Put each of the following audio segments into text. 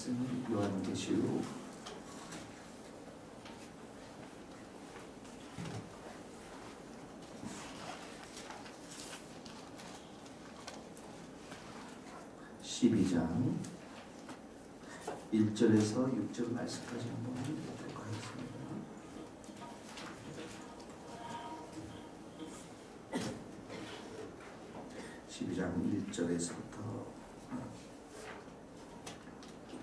말씀은 요한계시록 12장 1절에서 6절 말씀까지 한번 읽어보도록 하겠습니다. (12장) 1절에서부터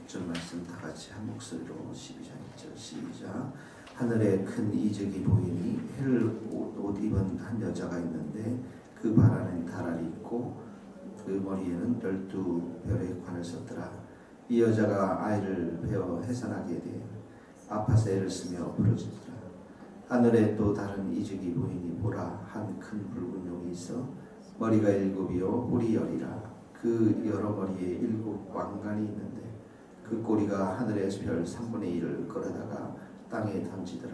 6절 말씀 다 같이 한 목소리로 12장 1절 시작. 하늘에 큰 이적이 보이니 해를 옷 입은 한 여자가 있는데 그 발 안에 달알이 있고 그 머리에는 12별의 관을 썼더라. 이 여자가 아이를 베어 해산하게 돼 아파서 애를 쓰며 부르짖더라. 하늘에 또 다른 이적이 보이니 보라, 한 큰 붉은 용이 있어 머리가 7이요 뿔이 10이라. 그 여러 머리에 7 왕관이 있는데 그 꼬리가 하늘의 별 3분의 1을 끌어다가 땅에 던지더라.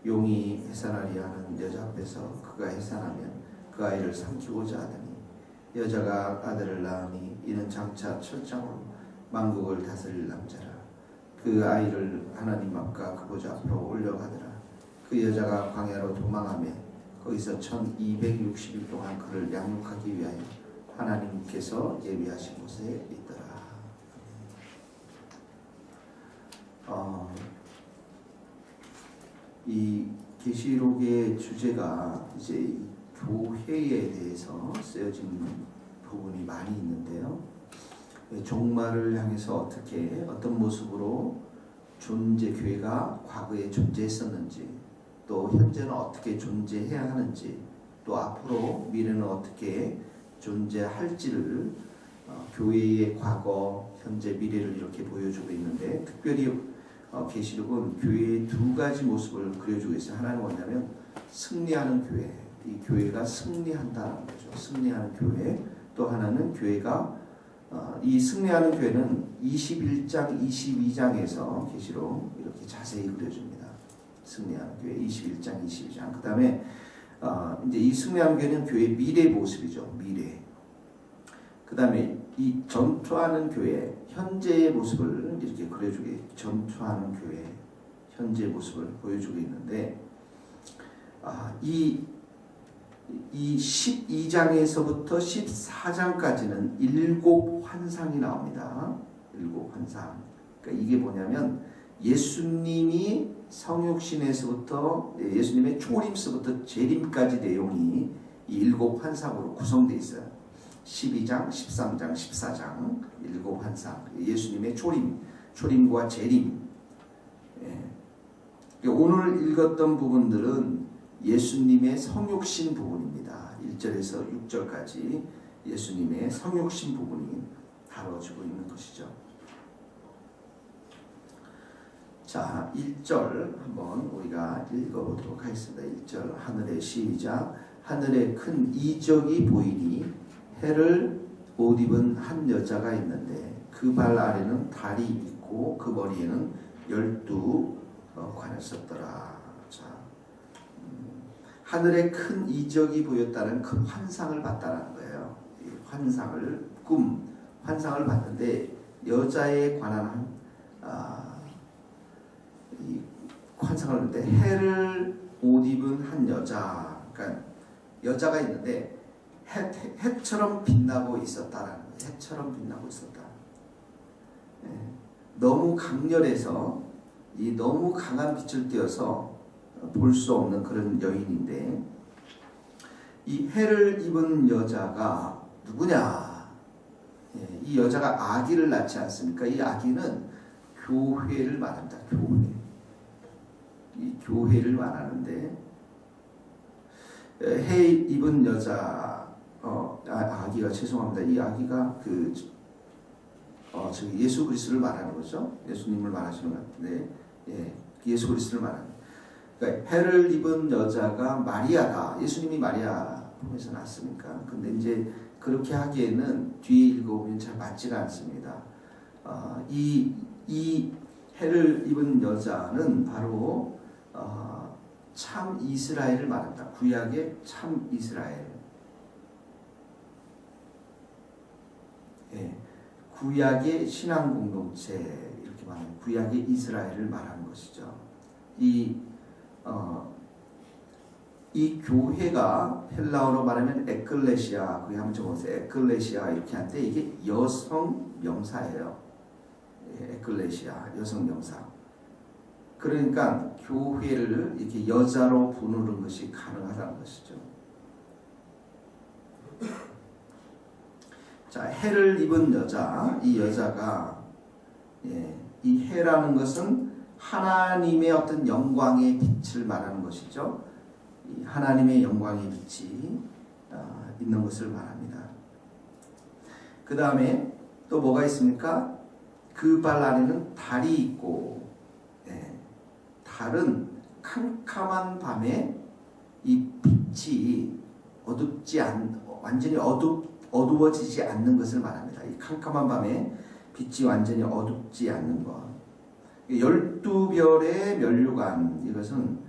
용이 해산하리 하는 여자 앞에서 그가 해산하면 그 아이를 삼키고자 하더니 여자가 아들을 낳으니 이는 장차 철장으로 만국을 다스릴 남자라. 그 아이를 하나님 앞과 그 보좌 앞으로 올려가더라. 그 여자가 광야로 도망하며 거기서 1260일 동안 그를 양육하기 위하여 하나님께서 예비하신 곳에 있더라. 이 계시록의 주제가 이제 교회에 대해서 쓰여진 부분이 많이 있는데요. 종말을 향해서 어떤 모습으로 교회가 과거에 존재했었는지, 또 현재는 어떻게 존재해야 하는지, 또 앞으로 미래는 어떻게 존재할지를 교회의 과거, 현재, 미래를 이렇게 보여주고 있는데, 특별히 계시록은 교회의 두 가지 모습을 그려주고 있어요. 하나는 뭐냐면 승리하는 교회, 이 교회가 승리한다는 거죠. 승리하는 교회. 또 하나는 교회가 이 승리하는 교회는 21장, 22장에서 계시록 이렇게 자세히 그려줍니다. 승리하는 교회 21장, 22장. 그 다음에 이제 이 승리하는 교회는 교회의 미래 모습이죠. 미래. 그 다음에 이 전투하는 교회, 현재의 모습을 이렇게 그려주게, 전투하는 교회, 현재의 모습을 보여주고 있는데, 이 12장에서부터 14장까지는 7 환상이 나옵니다. 7 환상. 그러니까 이게 뭐냐면 예수님이 성육신에서부터 예수님의 초림서부터 재림까지 내용이 이 7 환상으로 구성되어 있어요. 12장, 13장, 14장 7 환상. 예수님의 초림과 재림. 오늘 읽었던 부분들은 예수님의 성육신 부분입니다. 1절에서 6절까지 예수님의 성육신 부분이 다뤄지고 있는 것이죠. 자, 1절 한번 우리가 읽어보도록 하겠습니다. 1절 하늘의 시작. 하늘에 큰 이적이 보이니 해를 옷 입은 한 여자가 있는데 그 발 아래는 달이 있고 그 머리에는 12 관을 썼더라. 하늘에 큰 이적이 보였다는 그 환상을 봤다는 거예요. 환상을 봤는데 여자에 관한 이 환상을 봤는데 해를 옷 입은 한 여자, 그러니까 여자가 있는데 해처럼 빛나고 있었다라는 거예요. 해처럼 빛나고 있었다. 너무 강렬해서 이 너무 강한 빛을 띄어서 볼 수 없는 그런 여인인데, 이 해를 입은 여자가 누구냐? 이 여자가 아기를 낳지 않습니까? 이 아기는 교회를 말합니다. 교회. 이 교회를 말하는데, 해 입은 여자, 아기가 죄송합니다. 이 아기가 예수 그리스도를 말하는 거죠. 예수님을 말하시는 것 같은데, 예수 그리스도를 말하는. 그러니까 해를 입은 여자가 마리아다. 예수님이 마리아 품에서 났으니까. 근데 이제 그렇게 하기에는 뒤에 읽어보면 잘 맞지가 않습니다. 이 해를 입은 여자는 바로 참 이스라엘을 말합니다. 구약의 참 이스라엘. 구약의 신앙 공동체 밤에 구약의 이스라엘을 말하는 것이죠. 이 교회가 헬라어로 말하면 에클레시아, 거기 한번 적어보세요. 에클레시아 이렇게 하는데 이게 여성 명사예요. 에클레시아, 여성 명사. 그러니까 교회를 이렇게 여자로 부르는 것이 가능하다는 것이죠. 자, 해를 입은 여자, 이 여자가 이 해라는 것은 하나님의 어떤 영광의 빛을 말하는 것이죠. 이 하나님의 영광의 빛이 있는 것을 말합니다. 그 다음에 또 뭐가 있습니까? 그 발 안에는 달이 있고, 달은 캄캄한 밤에 이 빛이 완전히 어두워지지 않는 것을 말합니다. 이 캄캄한 밤에 빛이 완전히 어둡지 않는 것. 12별의 면류관, 이것은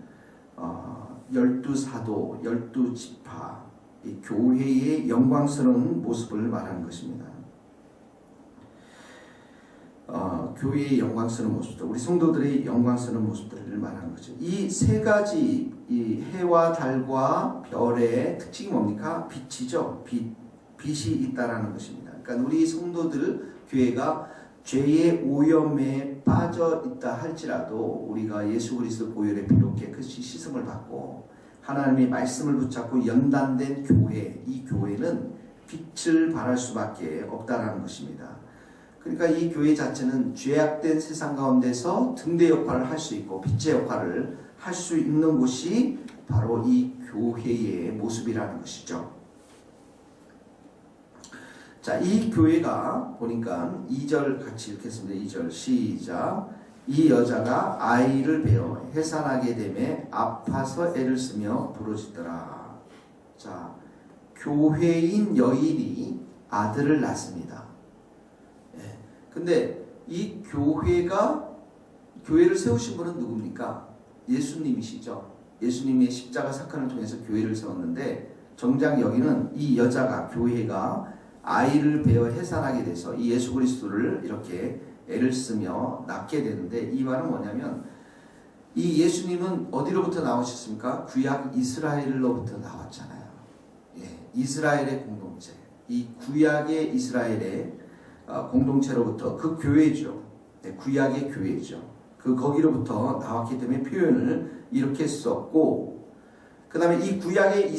12사도, 12지파, 이 교회의 영광스러운 모습을 말하는 것입니다. 교회의 영광스러운 모습들, 우리 성도들의 영광스러운 모습들을 말하는 거죠. 이 세 가지, 이 해와 달과 별의 특징이 뭡니까? 빛이죠. 빛이 있다라는 것입니다. 그러니까 우리 성도들, 교회가 죄의 오염에 빠져 있다 할지라도 우리가 예수 그리스도 보혈의 피로 깨끗이 씻음을 받고 하나님의 말씀을 붙잡고 연단된 교회, 이 교회는 빛을 발할 수밖에 없다라는 것입니다. 그러니까 이 교회 자체는 죄악된 세상 가운데서 등대 역할을 할 수 있고 빛의 역할을 할 수 있는 곳이 바로 이 교회의 모습이라는 것이죠. 자, 이 교회가 보니까 2절 같이 읽겠습니다. 2절 시작. 이 여자가 아이를 베어 해산하게 되매 아파서 애를 쓰며 부르짖더라. 자, 교회인 여인이 아들을 낳습니다. 근데 이 교회를 세우신 분은 누굽니까? 예수님이시죠. 예수님의 십자가 사건을 통해서 교회를 세웠는데 정작 여기는 이 여자가, 교회가 아이를 베어 해산하게 돼서 이 예수 그리스도를 이렇게 애를 쓰며 낳게 되는데, 이 말은 뭐냐면 이 예수님은 어디로부터 나오셨습니까? 구약 이스라엘로부터 나왔잖아요. 이스라엘의 공동체, 이 구약의 이스라엘의 공동체로부터, 그 교회죠. 구약의 교회죠. 거기로부터 나왔기 때문에 표현을 이렇게 썼고, 그 다음에 이 구약의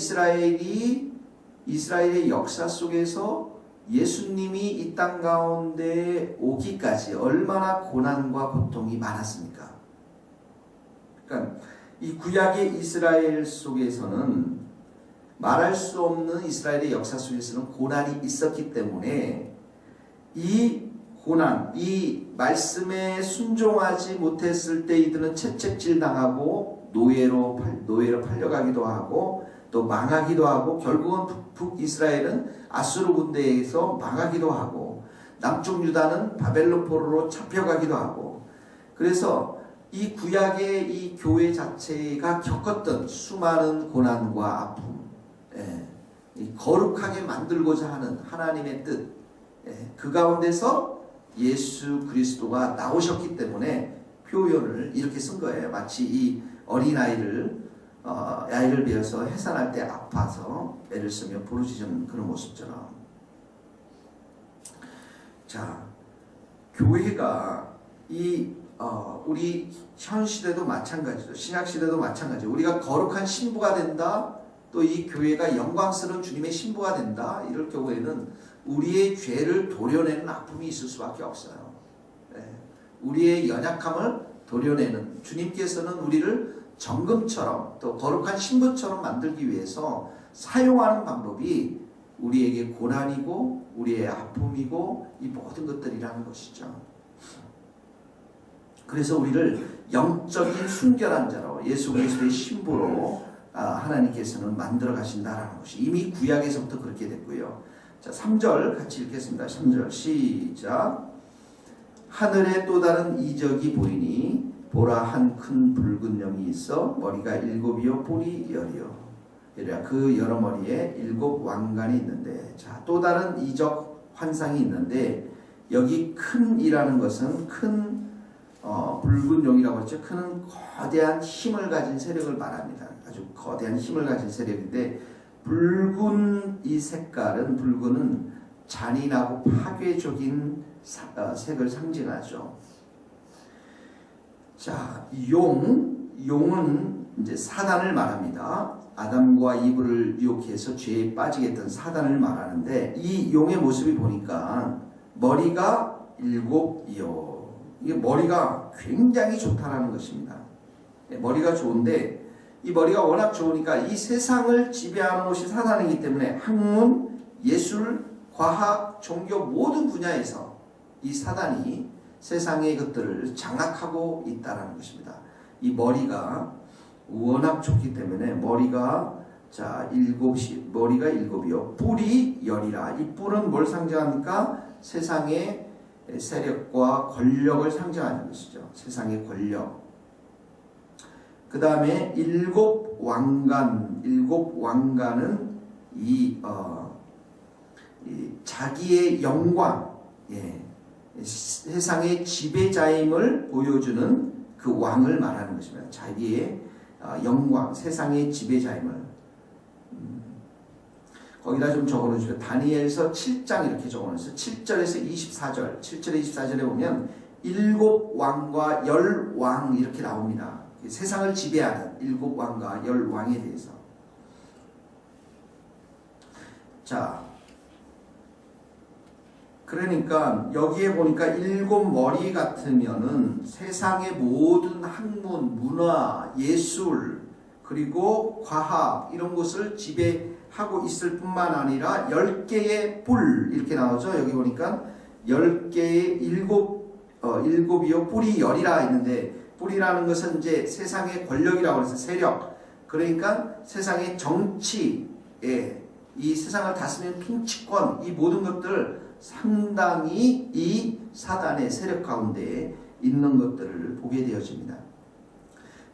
이스라엘의 역사 속에서 예수님이 이 땅 가운데 오기까지 얼마나 고난과 고통이 많았습니까? 그러니까 이 구약의 이스라엘 속에서는, 말할 수 없는 이스라엘의 역사 속에서는 고난이 있었기 때문에 이 고난, 이 말씀에 순종하지 못했을 때 이들은 채찍질 당하고 노예로 팔려가기도 하고 또 망하기도 하고, 결국은 북이스라엘은 아수르 군대에서 망하기도 하고, 남쪽 유다는 바벨론 포로로 잡혀가기도 하고, 그래서 이 구약의 이 교회 자체가 겪었던 수많은 고난과 아픔, 거룩하게 만들고자 하는 하나님의 뜻, 그 가운데서 예수 그리스도가 나오셨기 때문에 표현을 이렇게 쓴 거예요. 마치 이 어린아이를 아이를 베어서 해산할 때 아파서 애를 쓰며 부르짖는 그런 모습처럼. 자, 교회가 우리 현 시대도 마찬가지죠. 신약 시대도 마찬가지죠. 우리가 거룩한 신부가 된다, 또 이 교회가 영광스러운 주님의 신부가 된다, 이럴 경우에는 우리의 죄를 도려내는 아픔이 있을 수밖에 없어요. 우리의 연약함을 도려내는, 주님께서는 우리를 정금처럼 또 거룩한 신부처럼 만들기 위해서 사용하는 방법이 우리에게 고난이고 우리의 아픔이고 이 모든 것들이라는 것이죠. 그래서 우리를 영적인 순결한 자로, 예수 그리스도의 신부로 하나님께서는 만들어 가신다라는 것이 이미 구약에서부터 그렇게 됐고요. 자, 3절 같이 읽겠습니다. 3절 시작. 하늘에 또 다른 이적이 보이니 보라, 한 큰 붉은 영이 있어 머리가 7이요 뿔이 10이요. 그 여러 머리에 7 왕관이 있는데, 자, 또 다른 이적 환상이 있는데, 여기 큰이라는 것은 큰 붉은 용이라고 했죠. 그는 거대한 힘을 가진 세력을 말합니다. 아주 거대한 힘을 가진 세력인데 붉은 이 색깔은 붉은은 잔인하고 파괴적인 색을 상징하죠. 자, 용은 이제 사단을 말합니다. 아담과 이브를 유혹해서 죄에 빠지게 했던 사단을 말하는데 이 용의 모습이 보니까 머리가 7이요. 이게 머리가 굉장히 좋다라는 것입니다. 머리가 좋은데 이 머리가 워낙 좋으니까 이 세상을 지배하는 것이 사단이기 때문에 학문, 예술, 과학, 종교 모든 분야에서 이 사단이 세상의 것들을 장악하고 있다는 것입니다. 이 머리가 워낙 좋기 때문에 머리가 7이요. 뿔이 10이라. 이 뿔은 뭘 상징합니까? 세상의 세력과 권력을 상징하는 것이죠. 세상의 권력. 그 다음에 7 왕관은 이 자기의 영광, 세상의 지배자임을 보여주는 그 왕을 말하는 것입니다. 자기의 영광, 세상의 지배자임을. 거기다 좀 적어놓으시면 다니엘서 7장 이렇게 적어놓으세요. 7절에서 24절, 7절에 24절에 보면 7 왕과 10 왕 이렇게 나옵니다. 세상을 지배하는 7 왕과 10 왕에 대해서. 자, 그러니까 여기에 보니까 7 머리 같으면은 세상의 모든 학문, 문화, 예술, 그리고 과학 이런 것을 지배하고 있을 뿐만 아니라 10개의 뿔 이렇게 나오죠. 여기 보니까 10개의 7이요. 뿔이 10이라 했는데 뿔이라는 것은 이제 세상의 권력이라고 해서 세력. 그러니까 세상의 정치, 이 세상을 다스리는 통치권, 이 모든 것들 상당히 이 사단의 세력 가운데 있는 것들을 보게 되어집니다.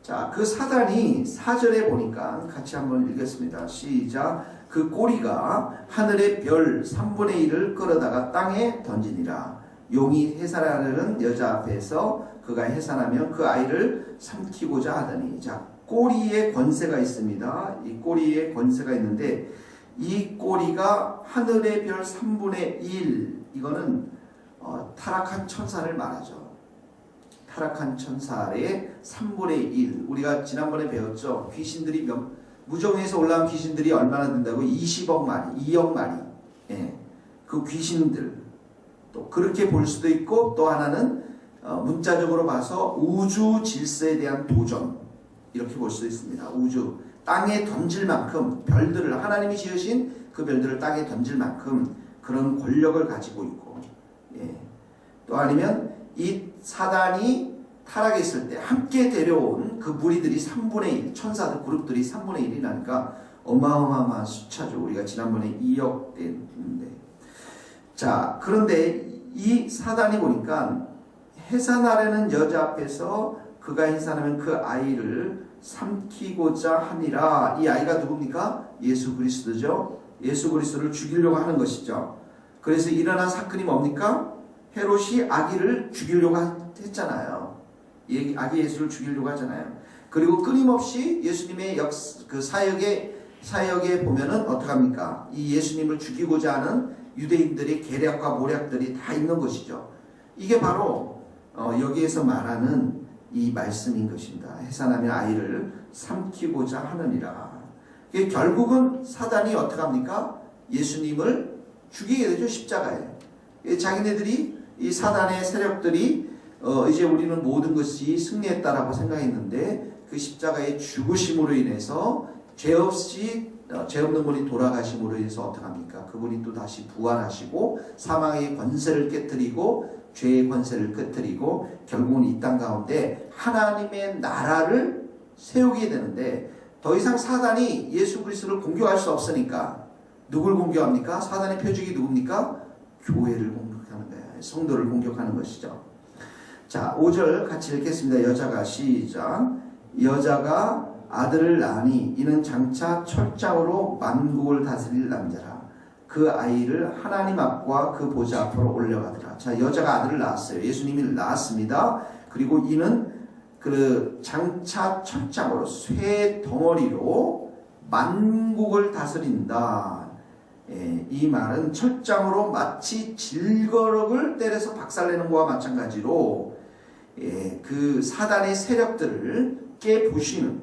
자, 그 사단이 4절에 보니까 같이 한번 읽겠습니다. 시작. 그 꼬리가 하늘의 별 3분의 1을 끌어다가 땅에 던지니라. 용이 해산하려는 여자 앞에서 그가 해산하면 그 아이를 삼키고자 하더니. 자, 꼬리에 권세가 있습니다. 이 꼬리에 권세가 있는데 이 꼬리가 하늘의 별 3분의 1, 이거는 타락한 천사를 말하죠. 타락한 천사의 3분의 1. 우리가 지난번에 배웠죠. 귀신들이 무정에서 올라온 귀신들이 얼마나 된다고? 20억 마리, 2억 마리. 그 귀신들. 또 그렇게 볼 수도 있고, 또 하나는 문자적으로 봐서 우주 질서에 대한 도전, 이렇게 볼 수도 있습니다. 우주, 땅에 던질 만큼, 별들을 하나님이 지으신 그 별들을 땅에 던질 만큼 그런 권력을 가지고 있고, 또 아니면 이 사단이 타락했을 때 함께 데려온 그 무리들이 3분의 1, 천사들 그룹들이 3분의 1이 나니까 어마어마한 숫자죠. 우리가 지난번에 2억 됐는데. 자, 그런데 이 사단이 보니까 해산하려는 여자 앞에서 그가 해산하면 그 아이를 삼키고자 하니라. 이 아이가 누굽니까? 예수 그리스도죠. 예수 그리스도를 죽이려고 하는 것이죠. 그래서 일어난 사건이 뭡니까? 헤롯이 아기를 죽이려고 했잖아요. 아기 예수를 죽이려고 하잖아요. 그리고 끊임없이 예수님의 그 사역에 보면은 어떡합니까? 이 예수님을 죽이고자 하는 유대인들의 계략과 모략들이 다 있는 것이죠. 이게 바로 여기에서 말하는 이 말씀인 것입니다. 해산하며 아이를 삼키고자 하느니라. 결국은 사단이 어떡합니까? 예수님을 죽이게 되죠. 십자가에. 자기네들이 이 사단의 세력들이 이제 우리는 모든 것이 승리했다라고 생각했는데 그 십자가의 죽으심으로 인해서 죄 없는 분이 돌아가심으로 인해서 어떡합니까? 그분이 또 다시 부활하시고 사망의 권세를 깨뜨리고 죄의 권세를 깨뜨리고 결국은 이 땅 가운데 하나님의 나라를 세우게 되는데 더 이상 사단이 예수 그리스도를 공격할 수 없으니까 누굴 공격합니까? 사단의 표적이 누굽니까? 교회를 공격하는 거예요. 성도를 공격하는 것이죠. 자, 5절 같이 읽겠습니다. 여자가 시작. 여자가 아들을 낳으니 이는 장차 철장으로 만국을 다스릴 남자라. 그 아이를 하나님 앞과 그 보좌 앞으로 올려가더라. 자, 여자가 아들을 낳았어요. 예수님이 낳았습니다. 그리고 이는 그 장차 철장으로 쇠 덩어리로 만국을 다스린다. 이 말은 철장으로 마치 질거럭을 때려서 박살내는 것과 마찬가지로 그 사단의 세력들을 깨부시는,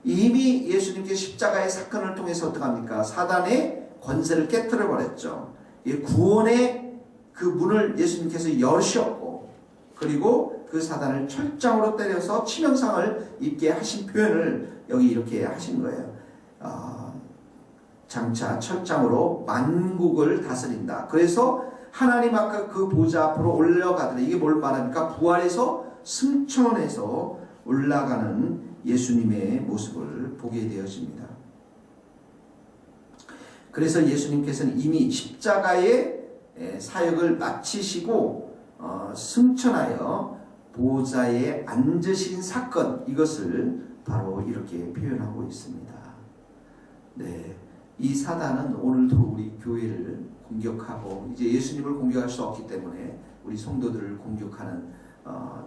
이미 예수님께서 십자가의 사건을 통해서 어떡합니까? 사단의 권세를 깨뜨려 버렸죠. 구원의 그 문을 예수님께서 여셨고, 그리고 그 사단을 철장으로 때려서 치명상을 입게 하신 표현을 여기 이렇게 하신 거예요. 장차 철장으로 만국을 다스린다. 그래서 하나님 아까 그 보좌 앞으로 올라가더라. 이게 뭘 말합니까? 부활해서 승천해서 올라가는 예수님의 모습을 보게 되어집니다. 그래서 예수님께서는 이미 십자가의 사역을 마치시고 승천하여 보좌에 앉으신 사건, 이것을 바로 이렇게 표현하고 있습니다. 네, 이 사단은 오늘도 우리 교회를 공격하고 이제 예수님을 공격할 수 없기 때문에 우리 성도들을 공격하는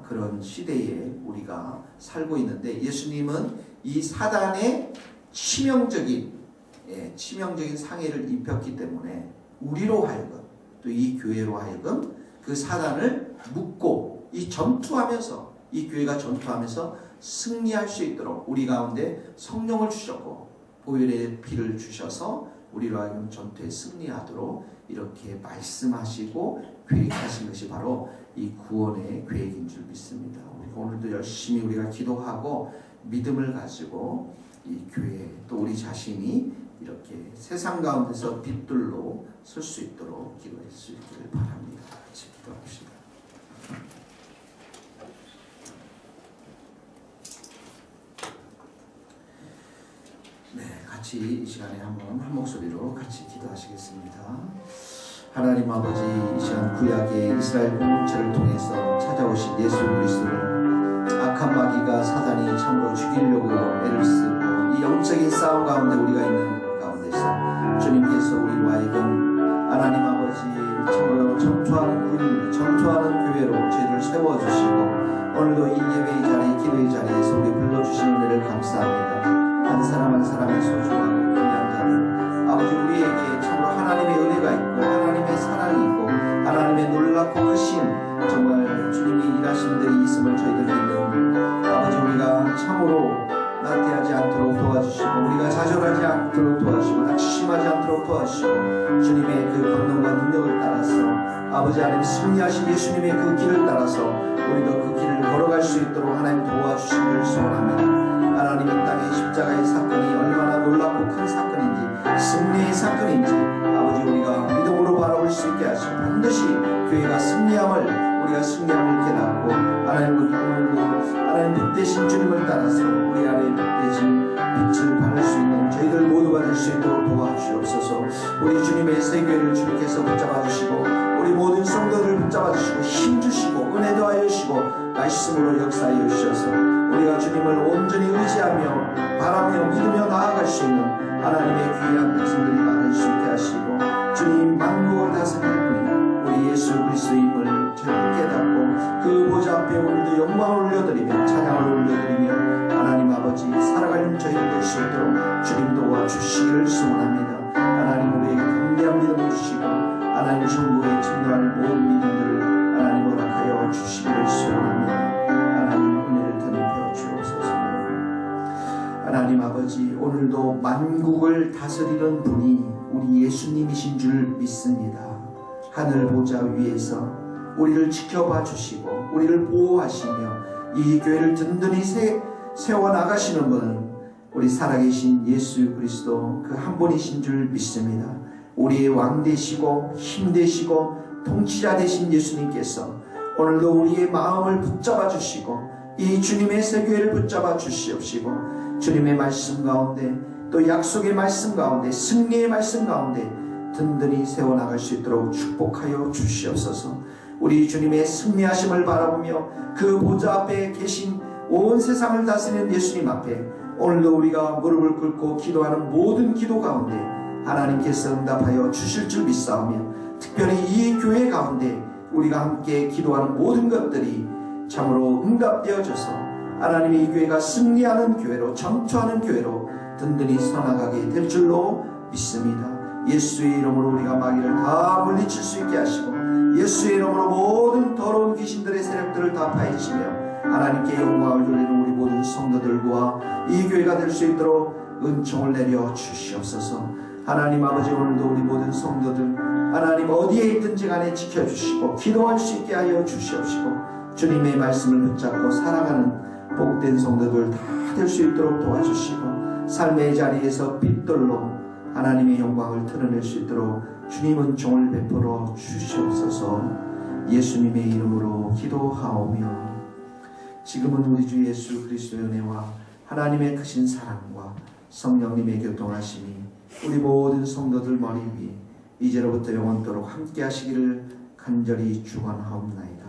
그런 시대에 우리가 살고 있는데, 예수님은 이 사단의 치명적인 상해를 입혔기 때문에 우리로 하여금, 또 이 교회로 하여금 그 사단을 묶고 이 교회가 전투하면서 승리할 수 있도록 우리 가운데 성령을 주셨고 보혈의 피를 주셔서 우리로 하여금 전투에 승리하도록 이렇게 말씀하시고 계획하신 것이 바로 이 구원의 계획인 줄 믿습니다. 오늘도 열심히 우리가 기도하고 믿음을 가지고 이 교회, 또 우리 자신이 이렇게 세상 가운데서 빛들로 설 수 있도록 기도할 수 있기를 바랍니다. 같이 기도합시다. 네, 같이 이 시간에 한번 한 목소리로 같이 기도하시겠습니다. 하나님 아버지, 이 시간 구약의 이스라엘 공동체를 통해서 찾아오신 예수 그리스도를 악한 마귀가 사단이 참으로 죽이려고 애를 쓰고 이 영적인 싸움 가운데 우리가 있는 가운데서 주님께서 우리로 하여금 하나님 아버지 참으로 전투하는 교회로 저희를 세워주시고 오늘도 이 예배의 자리, 기도의 자리에서 우리 불러주시는 은혜를 감사합니다. 한 사람 한 사람의 소중하고 귀한 자들, 아버지 우리에게 참으로 하나님의 은혜가 있고 하나님의 사랑이 있고 하나님의 놀랍고 크신 정말 주님이 일하신 들이 있음을 저희들 믿는 아버지, 우리가 참으로 나태하지 않도록 도와주시고 우리가 좌절하지 않도록 도와주시고 낙심하지 않도록 도와주시고 주님의 그 권능과 능력을 따라서 아버지 하나님 승리하신 예수님의 그 길을 따라서 우리도 그 길을 걸어갈 수 있도록 하나님 도와주시기를 소원합니다. 하나님 이 땅의 십자가의 사건이 얼마나 놀랍고 큰 사건인지 승리의 사건인지 아버지 우리가 믿음으로 바라볼 수 있게 하시고 반드시 교회가 승리함을 깨닫고 하나님 빛되신 주님을 따라서 우리 안에 빛되신 빛을 발할 수 있는 저희들 모두가 될 수 있도록 도와주시옵소서. 우리 주님의 세계를 주님께서 붙잡아 주시고 우리 모든 성도들을 붙잡아 주시고 힘주시고 은혜 더하여 주시고 말씀으로 역사하여 주셔서 우리가 주님을 온전히 의지하며 바라며 믿으며 나아갈 수 있는 하나님의 귀한 백성들이 많을 수 있게 하시고 주님 만국을 다스릴 분이 우리 예수 그리스도임을 저희가 깨닫고 그 보좌 앞에 오늘도 영광을 올려드리며 찬양을 올려드리며 하나님 아버지 살아가는 저희들 될 수 있도록 주님 도와주시기를 소원합니다. 하나님 우리에게 강대한 믿음을 주시고 하나님 천국에 참여할 모든 믿음들을 하나님 허락하여 주시기를 소원합니다. 하나님 은혜를 더입혀 주옵소서. 하나님 아버지 오늘도 만국을 다스리는 분이 우리 예수님이신 줄 믿습니다. 하늘 보좌 위에서 우리를 지켜봐 주시고 우리를 보호하시며 이 교회를 든든히 세워나가시는 분은 우리 살아계신 예수 그리스도 그 한 분이신 줄 믿습니다. 우리의 왕 되시고 힘 되시고 통치자 되신 예수님께서 오늘도 우리의 마음을 붙잡아 주시고 이 주님의 세교회를 붙잡아 주시옵시고 주님의 말씀 가운데 또 약속의 말씀 가운데 승리의 말씀 가운데 든든히 세워나갈 수 있도록 축복하여 주시옵소서. 우리 주님의 승리하심을 바라보며 그 보좌 앞에 계신 온 세상을 다스리는 예수님 앞에 오늘도 우리가 무릎을 꿇고 기도하는 모든 기도 가운데 하나님께서 응답하여 주실 줄 믿사오며 특별히 이 교회 가운데 우리가 함께 기도하는 모든 것들이 참으로 응답되어져서 하나님의 이 교회가 승리하는 교회로 전투하는 교회로 든든히 서나가게 될 줄로 믿습니다. 예수의 이름으로 우리가 마귀를 다 물리칠 수 있게 하시고 예수의 이름으로 모든 더러운 귀신들의 세력들을 다 파헤치며 하나님께 영광을 돌리는 우리 모든 성도들과 이 교회가 될 수 있도록 은총을 내려 주시옵소서. 하나님 아버지, 오늘도 우리 모든 성도들 하나님 어디에 있든지 간에 지켜주시고 기도할 수 있게 하여 주시옵시고 주님의 말씀을 붙잡고 살아가는 복된 성도들 다 될 수 있도록 도와주시고 삶의 자리에서 빛돌로 하나님의 영광을 드러낼 수 있도록 주님 은총을 베풀어 주시옵소서. 예수님의 이름으로 기도하오며 지금은 우리 주 예수 그리스도의 은혜와 하나님의 크신 사랑과 성령님의 교통하심이 우리 모든 성도들 머리 위에 이제로부터 영원토록 함께 하시기를 간절히 축원하옵나이다.